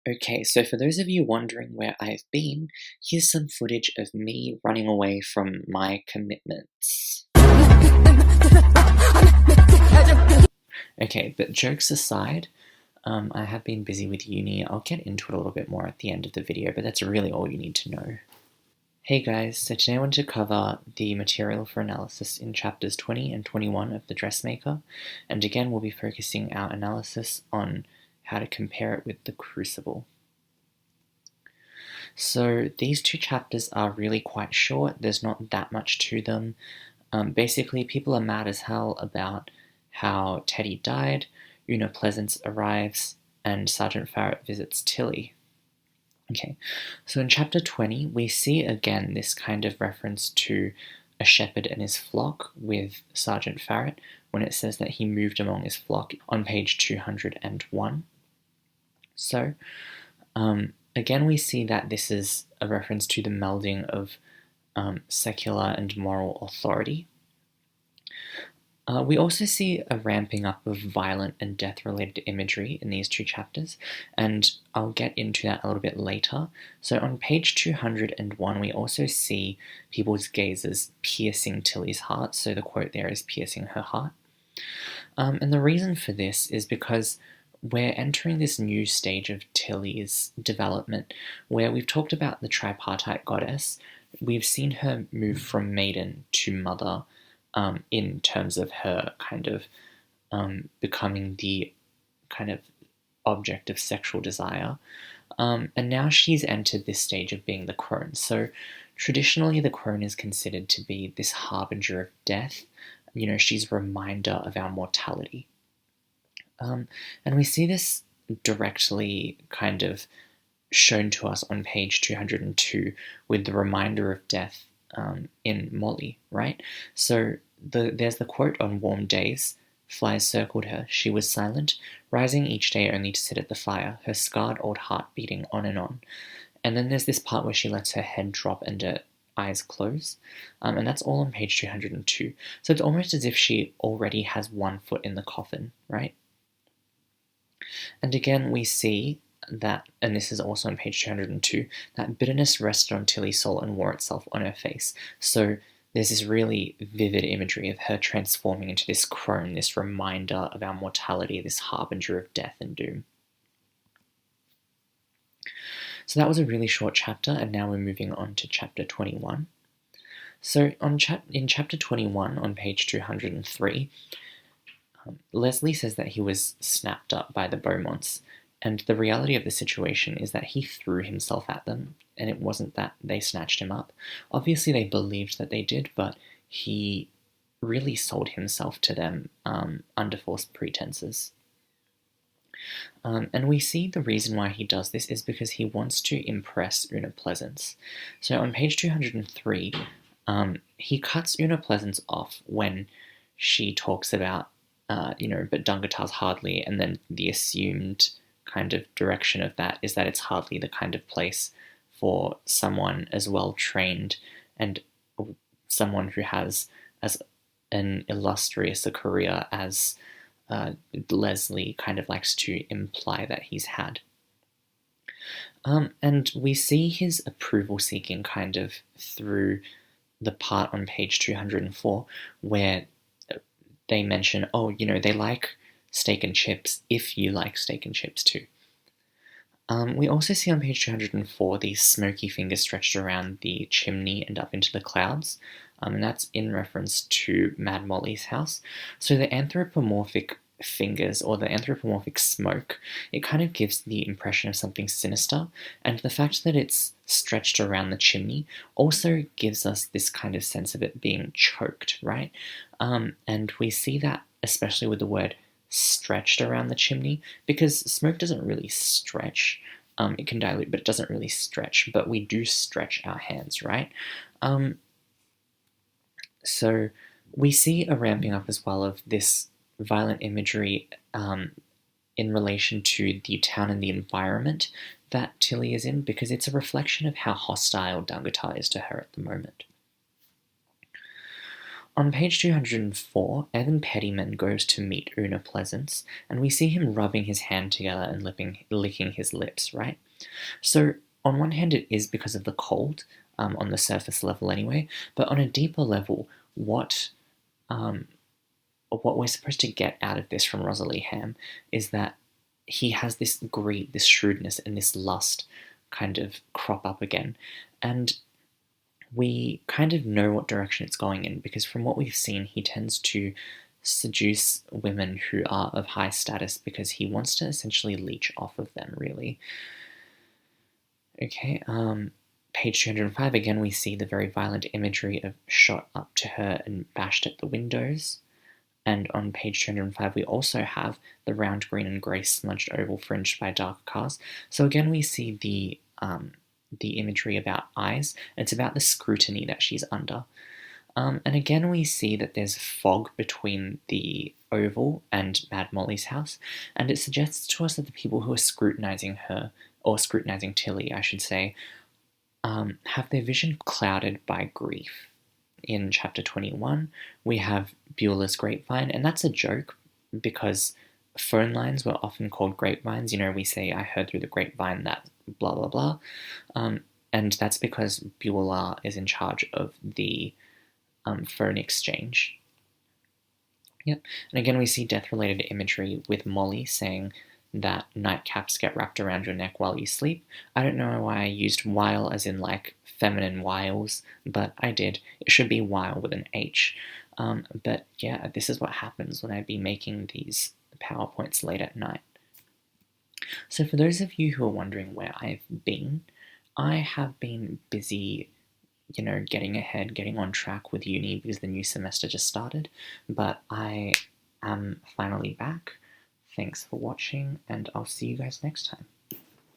Okay, so for those of you wondering where I've been, here's some footage of me running away from my commitments. Okay, but jokes aside, I have been busy with uni. I'll get into it a little bit more at the end of the video, but that's really all you need to know. Hey guys, so today I want to cover the material for analysis in chapters 20 and 21 of the Dressmaker, and again we'll be focusing our analysis on how to compare it with the Crucible. So these two chapters are really quite short, there's not that much to them. Basically, people are mad as hell about how Teddy died, Una Pleasance arrives, and Sergeant Farrett visits Tilly. Okay, so in chapter 20, we see again this kind of reference to a shepherd and his flock with Sergeant Farrett when it says that he moved among his flock on page 201. So, again, we see that this is a reference to the melding of secular and moral authority. We also see a ramping up of violent and death-related imagery in these two chapters, and I'll get into that a little bit later. So on page 201, we also see people's gazes piercing Tilly's heart, so the quote there is piercing her heart. And the reason for this is because we're entering this new stage of Tilly's development, where we've talked about the tripartite goddess. We've seen her move from maiden to mother, in terms of her kind of becoming the kind of object of sexual desire. And now she's entered this stage of being the crone. So traditionally the crone is considered to be this harbinger of death. You know, she's a reminder of our mortality. And we see this directly kind of shown to us on page 202 with the reminder of death in Molly, right? So there's the quote on warm days. Flies circled her. She was silent, rising each day only to sit at the fire, her scarred old heart beating on and on. And then there's this part where she lets her head drop and her eyes close. And that's all on page 202. So it's almost as if she already has one foot in the coffin, right? And again, we see that, and this is also on page 202, that bitterness rested on Tilly's soul and wore itself on her face. So there's this really vivid imagery of her transforming into this crone, this reminder of our mortality, this harbinger of death and doom. So that was a really short chapter, and now we're moving on to chapter 21. So in chapter 21, on page 203, Leslie says that he was snapped up by the Beaumonts, and the reality of the situation is that he threw himself at them, and it wasn't that they snatched him up. Obviously, they believed that they did, but he really sold himself to them under false pretenses. And we see the reason why he does this is because he wants to impress Una Pleasance. So on page 203, he cuts Una Pleasance off when she talks about, but Dungatar's hardly, and then the assumed kind of direction of that is that it's hardly the kind of place for someone as well trained and someone who has as an illustrious a career as Leslie kind of likes to imply that he's had. And we see his approval seeking kind of through the part on page 204 where they mention, they like steak and chips if you like steak and chips too. We also see on page 204 these smoky fingers stretched around the chimney and up into the clouds, and that's in reference to Mad Molly's house. So the anthropomorphic fingers, or the anthropomorphic smoke, it kind of gives the impression of something sinister, and the fact that it's stretched around the chimney also gives us this kind of sense of it being choked, right? And we see that especially with the word stretched around the chimney, because smoke doesn't really stretch. It can dilute, but it doesn't really stretch, but we do stretch our hands, right? So we see a ramping up as well of this violent imagery in relation to the town and the environment that Tilly is in, because it's a reflection of how hostile Dungatar is to her at the moment. On page 204, Evan Pettyman goes to meet Una Pleasance, and we see him rubbing his hand together and licking his lips, right? So, on one hand, it is because of the cold, on the surface level anyway, but on a deeper level, what we're supposed to get out of this from Rosalie Ham is that he has this greed, this shrewdness, and this lust kind of crop up again. And we kind of know what direction it's going in, because from what we've seen, he tends to seduce women who are of high status because he wants to essentially leech off of them, really. Okay, page 205, again, we see the very violent imagery of shot up to her and bashed at the windows. And on page 205, we also have the round green and grey smudged oval fringed by dark cars. So again, we see the imagery about eyes. It's about the scrutiny that she's under. And again, we see that there's fog between the oval and Mad Molly's house, and it suggests to us that the people who are scrutinizing her, or scrutinizing Tilly, I should say, have their vision clouded by grief. In chapter 21, we have Beulah's Grapevine, and that's a joke because phone lines were often called grapevines. We say, I heard through the grapevine that blah, blah, blah. And that's because Beulah is in charge of the phone exchange. Yep. And again, we see death-related imagery with Molly saying that nightcaps get wrapped around your neck while you sleep. I don't know why I used while as in like feminine wiles, but I did. It should be while with an H. But yeah, this is what happens when I be making these PowerPoints late at night. So for those of you who are wondering where I've been, I have been busy, getting ahead, getting on track with uni because the new semester just started, but I am finally back. Thanks for watching, and I'll see you guys next time.